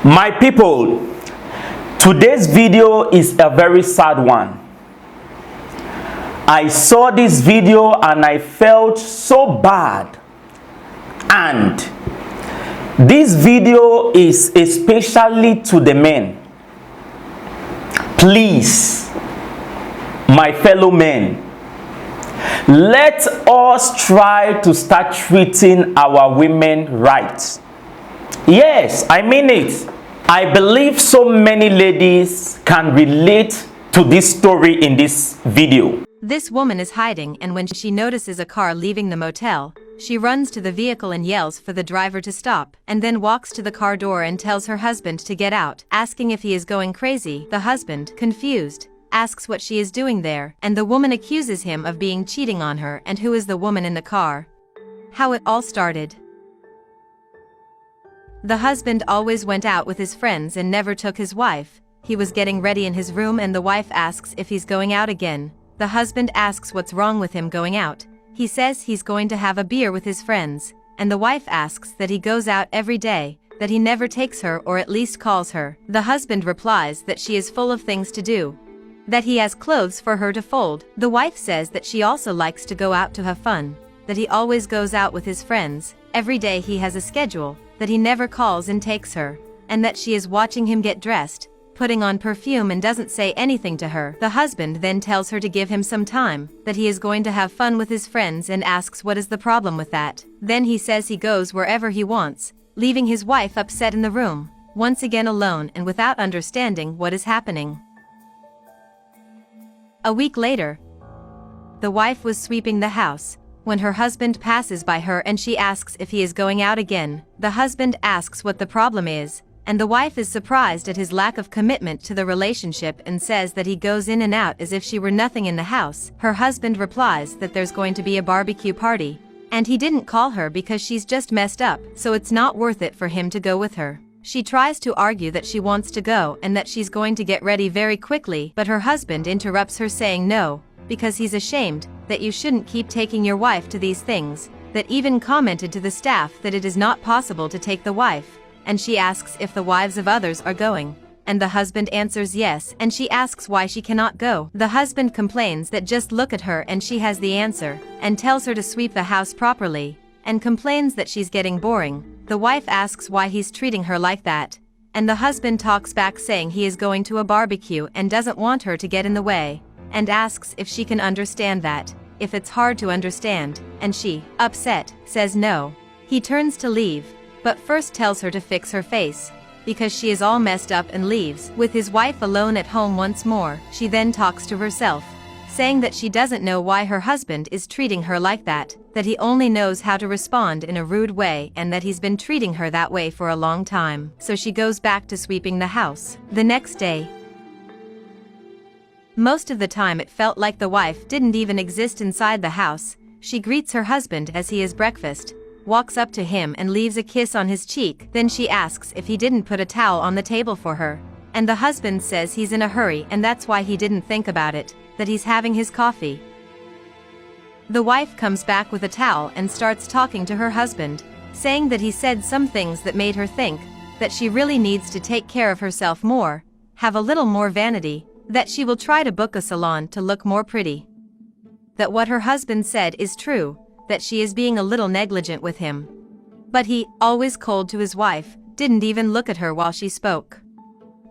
My people, today's video is a very sad one. I saw this video and I felt so bad. And this video is especially to the men. Please, my fellow men, let us try to start treating our women right. Yes, I mean it. I believe so many ladies can relate to this story in this video. This woman is hiding, and when she notices a car leaving the motel, she runs to the vehicle and yells for the driver to stop, and then walks to the car door and tells her husband to get out, asking if he is going crazy. The husband, confused, asks what she is doing there, and the woman accuses him of being cheating on her and who is the woman in the car. How it all started. The husband always went out with his friends and never took his wife. He was getting ready in his room and the wife asks if he's going out again. The husband asks what's wrong with him going out. He says he's going to have a beer with his friends, and the wife asks that he goes out every day, that he never takes her or at least calls her. The husband replies that she is full of things to do, that he has clothes for her to fold. The wife says that she also likes to go out to have fun, that he always goes out with his friends, every day he has a schedule, that he never calls and takes her, and that she is watching him get dressed, putting on perfume and doesn't say anything to her. The husband then tells her to give him some time, that he is going to have fun with his friends and asks what is the problem with that. Then he says he goes wherever he wants, leaving his wife upset in the room, once again alone and without understanding what is happening. A week later, the wife was sweeping the house when her husband passes by her and she asks if he is going out again. The husband asks what the problem is, and the wife is surprised at his lack of commitment to the relationship and says that he goes in and out as if she were nothing in the house. Her husband replies that there's going to be a barbecue party, and he didn't call her because she's just messed up, so it's not worth it for him to go with her. She tries to argue that she wants to go and that she's going to get ready very quickly, but her husband interrupts her saying no, because he's ashamed, that you shouldn't keep taking your wife to these things, that even commented to the staff that it is not possible to take the wife, and she asks if the wives of others are going, and the husband answers yes, and she asks why she cannot go. The husband complains that just look at her and she has the answer, and tells her to sweep the house properly, and complains that she's getting boring. The wife asks why he's treating her like that, and the husband talks back saying he is going to a barbecue and doesn't want her to get in the way, and asks if she can understand that, if it's hard to understand, and she, upset, says no. He turns to leave, but first tells her to fix her face, because she is all messed up, and leaves. With his wife alone at home once more, she then talks to herself, saying that she doesn't know why her husband is treating her like that he only knows how to respond in a rude way and that he's been treating her that way for a long time. So she goes back to sweeping the house. The next day, most of the time it felt like the wife didn't even exist inside the house. She greets her husband as he has breakfast, walks up to him and leaves a kiss on his cheek. Then she asks if he didn't put a towel on the table for her, and the husband says he's in a hurry and that's why he didn't think about it, that he's having his coffee. The wife comes back with a towel and starts talking to her husband, saying that he said some things that made her think that she really needs to take care of herself more, have a little more vanity, that she will try to book a salon to look more pretty. That what her husband said is true, that she is being a little negligent with him. But he, always cold to his wife, didn't even look at her while she spoke.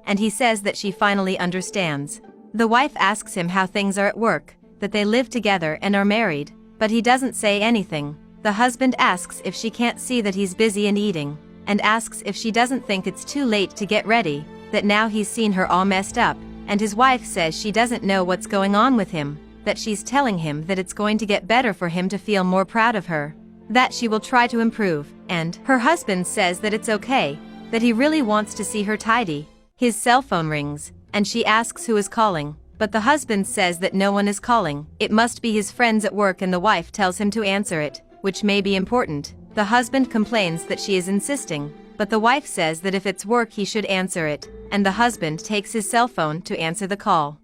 And he says that she finally understands. The wife asks him how things are at work, that they live together and are married, but he doesn't say anything. The husband asks if she can't see that he's busy and eating, and asks if she doesn't think it's too late to get ready, that now he's seen her all messed up, and his wife says she doesn't know what's going on with him, that she's telling him that it's going to get better for him to feel more proud of her, that she will try to improve, and her husband says that it's okay, that he really wants to see her tidy. His cell phone rings, and she asks who is calling, but the husband says that no one is calling. It must be his friends at work, and the wife tells him to answer it, which may be important. The husband complains that she is insisting, but the wife says that if it's work he should answer it, and the husband takes his cell phone to answer the call.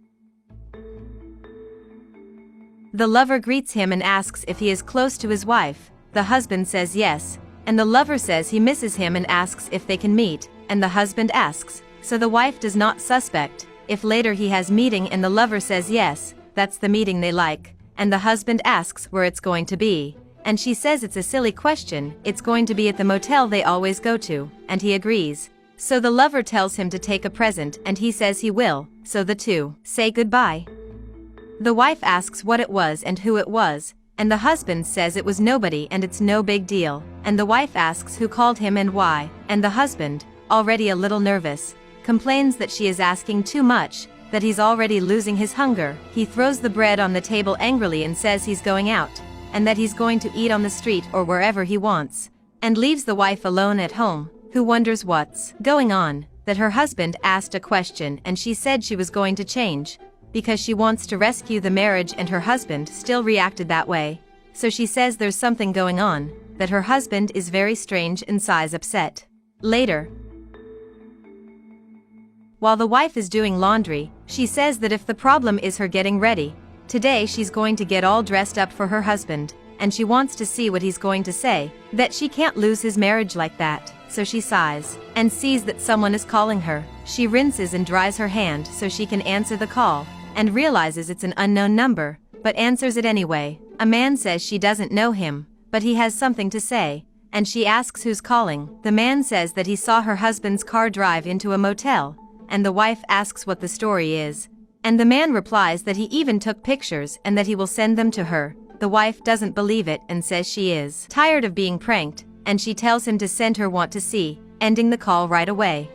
The lover greets him and asks if he is close to his wife. The husband says yes, and the lover says he misses him and asks if they can meet. and the husband asks, so the wife does not suspect if later he has meeting and the lover says yes, that's the meeting they like, and the husband asks where it's going to be, and she says it's a silly question, it's going to be at the motel they always go to, and he agrees. So the lover tells him to take a present and he says he will, so the two say goodbye. The wife asks what it was and who it was, and the husband says it was nobody and it's no big deal, and the wife asks who called him and why, and the husband, already a little nervous, complains that she is asking too much, that he's already losing his hunger. He throws the bread on the table angrily and says he's going out, and that he's going to eat on the street or wherever he wants, and leaves the wife alone at home, who wonders what's going on, that her husband asked a question and she said she was going to change, because she wants to rescue the marriage and her husband still reacted that way. So she says there's something going on, that her husband is very strange and sighs upset. Later, while the wife is doing laundry, she says that if the problem is her getting ready, today she's going to get all dressed up for her husband, and she wants to see what he's going to say, that she can't lose his marriage like that, so she sighs, and sees that someone is calling her. She rinses and dries her hand so she can answer the call, and realizes it's an unknown number, but answers it anyway. A man says she doesn't know him, but he has something to say, and she asks who's calling. The man says that he saw her husband's car drive into a motel, and the wife asks what the story is, and the man replies that he even took pictures and that he will send them to her. The wife doesn't believe it and says she is tired of being pranked, and she tells him to send her what to see, ending the call right away.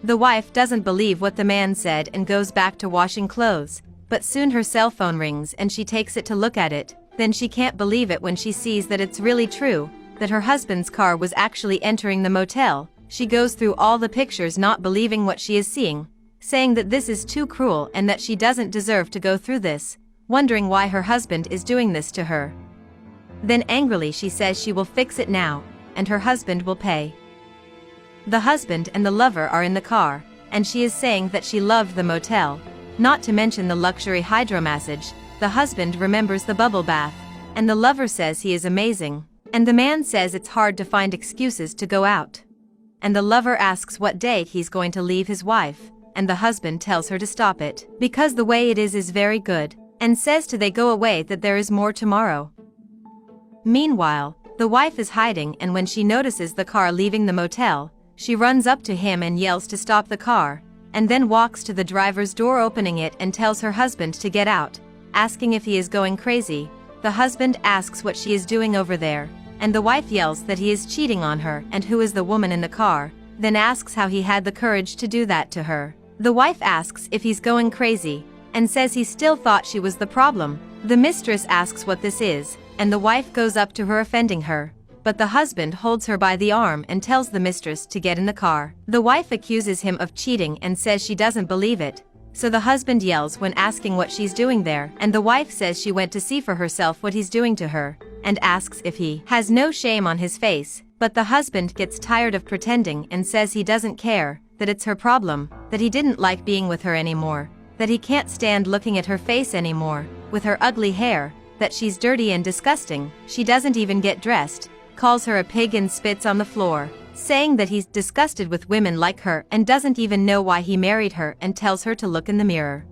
The wife doesn't believe what the man said and goes back to washing clothes, but soon her cell phone rings and she takes it to look at it. Then she can't believe it when she sees that it's really true, that her husband's car was actually entering the motel. She goes through all the pictures not believing what she is seeing, saying that this is too cruel and that she doesn't deserve to go through this, wondering why her husband is doing this to her. Then angrily she says she will fix it now, and her husband will pay. The husband and the lover are in the car, and she is saying that she loved the motel, not to mention the luxury hydromassage. The husband remembers the bubble bath, and the lover says he is amazing, and the man says it's hard to find excuses to go out. And the lover asks what day he's going to leave his wife, and the husband tells her to stop it, because the way it is very good, and says to they go away that there is more tomorrow. Meanwhile, the wife is hiding, and when she notices the car leaving the motel, she runs up to him and yells to stop the car, and then walks to the driver's door opening it and tells her husband to get out, asking if he is going crazy. The husband asks what she is doing over there, and the wife yells that he is cheating on her and who is the woman in the car, then asks how he had the courage to do that to her. The wife asks if he's going crazy, and says he still thought she was the problem. The mistress asks what this is, and the wife goes up to her offending her, but the husband holds her by the arm and tells the mistress to get in the car. The wife accuses him of cheating and says she doesn't believe it, so the husband yells when asking what she's doing there, and the wife says she went to see for herself what he's doing to her, and asks if he has no shame on his face, but the husband gets tired of pretending and says he doesn't care, that it's her problem, that he didn't like being with her anymore, that he can't stand looking at her face anymore, with her ugly hair, that she's dirty and disgusting, she doesn't even get dressed, calls her a pig and spits on the floor, saying that he's disgusted with women like her and doesn't even know why he married her, and tells her to look in the mirror.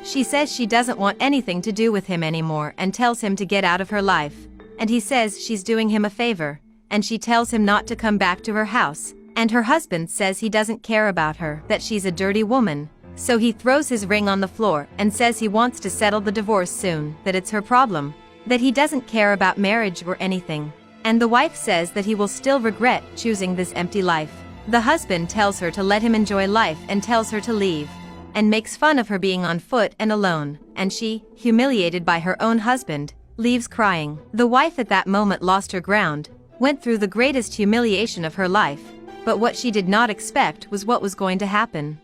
She says she doesn't want anything to do with him anymore and tells him to get out of her life, and he says she's doing him a favor, and she tells him not to come back to her house, and her husband says he doesn't care about her, that she's a dirty woman, so he throws his ring on the floor and says he wants to settle the divorce soon, that it's her problem, that he doesn't care about marriage or anything, and the wife says that he will still regret choosing this empty life. The husband tells her to let him enjoy life and tells her to leave, and makes fun of her being on foot and alone, and she, humiliated by her own husband, leaves crying. The wife at that moment lost her ground, went through the greatest humiliation of her life, but what she did not expect was what was going to happen.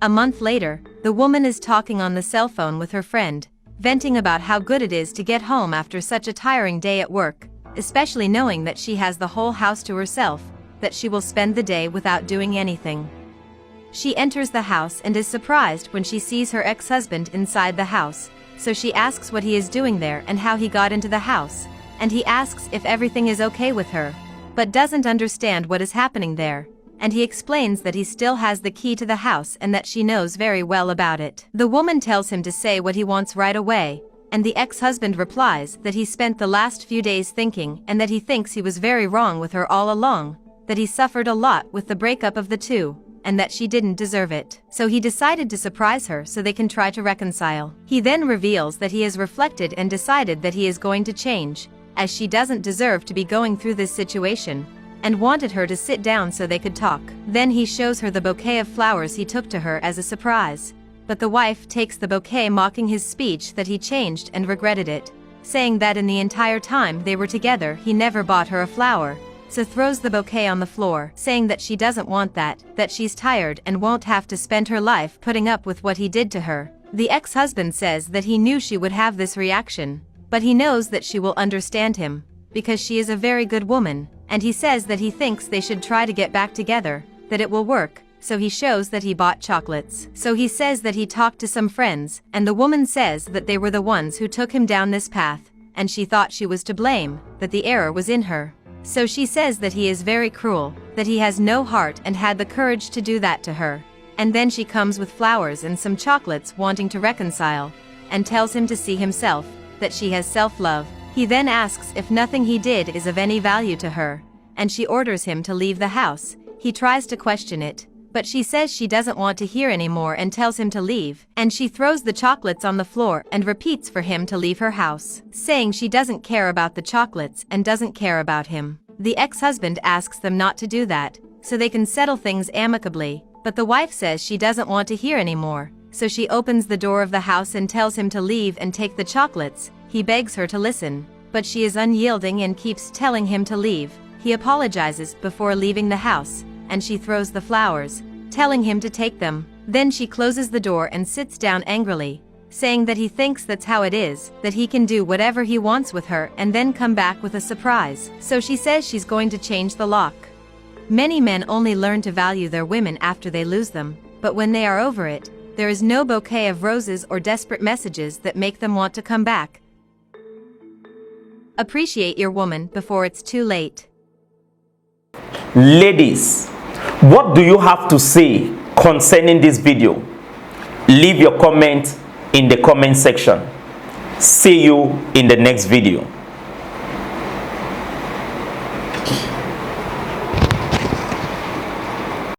A month later, the woman is talking on the cell phone with her friend, venting about how good it is to get home after such a tiring day at work, especially knowing that she has the whole house to herself, that she will spend the day without doing anything. She enters the house and is surprised when she sees her ex-husband inside the house, so she asks what he is doing there and how he got into the house, and he asks if everything is okay with her, but doesn't understand what is happening there, and he explains that he still has the key to the house and that she knows very well about it. The woman tells him to say what he wants right away, and the ex-husband replies that he spent the last few days thinking and that he thinks he was very wrong with her all along, that he suffered a lot with the breakup of the two, and that she didn't deserve it. So he decided to surprise her so they can try to reconcile. He then reveals that he has reflected and decided that he is going to change, as she doesn't deserve to be going through this situation, and wanted her to sit down so they could talk. Then he shows her the bouquet of flowers he took to her as a surprise. But the wife takes the bouquet, mocking his speech that he changed and regretted it, saying that in the entire time they were together he never bought her a flower, so throws the bouquet on the floor, saying that she doesn't want that she's tired and won't have to spend her life putting up with what he did to her. The ex-husband says that he knew she would have this reaction, but he knows that she will understand him, because she is a very good woman, and he says that he thinks they should try to get back together, that it will work. So he shows that he bought chocolates. So he says that he talked to some friends, and the woman says that they were the ones who took him down this path, and she thought she was to blame, that the error was in her. So she says that he is very cruel, that he has no heart and had the courage to do that to her. And then she comes with flowers and some chocolates wanting to reconcile, and tells him to see himself, that she has self-love. He then asks if nothing he did is of any value to her, and she orders him to leave the house. He tries to question it, but she says she doesn't want to hear anymore and tells him to leave, and she throws the chocolates on the floor and repeats for him to leave her house, saying she doesn't care about the chocolates and doesn't care about him. The ex-husband asks them not to do that, so they can settle things amicably, but the wife says she doesn't want to hear anymore, so she opens the door of the house and tells him to leave and take the chocolates. He begs her to listen, but she is unyielding and keeps telling him to leave. He apologizes before leaving the house, and she throws the flowers, telling him to take them. Then she closes the door and sits down angrily, saying that he thinks that's how it is, that he can do whatever he wants with her and then come back with a surprise. So she says she's going to change the lock. Many men only learn to value their women after they lose them, but when they are over it, there is no bouquet of roses or desperate messages that make them want to come back. Appreciate your woman before it's too late. Ladies, what do you have to say concerning this video? Leave your comment in the comment section. See you in the next video.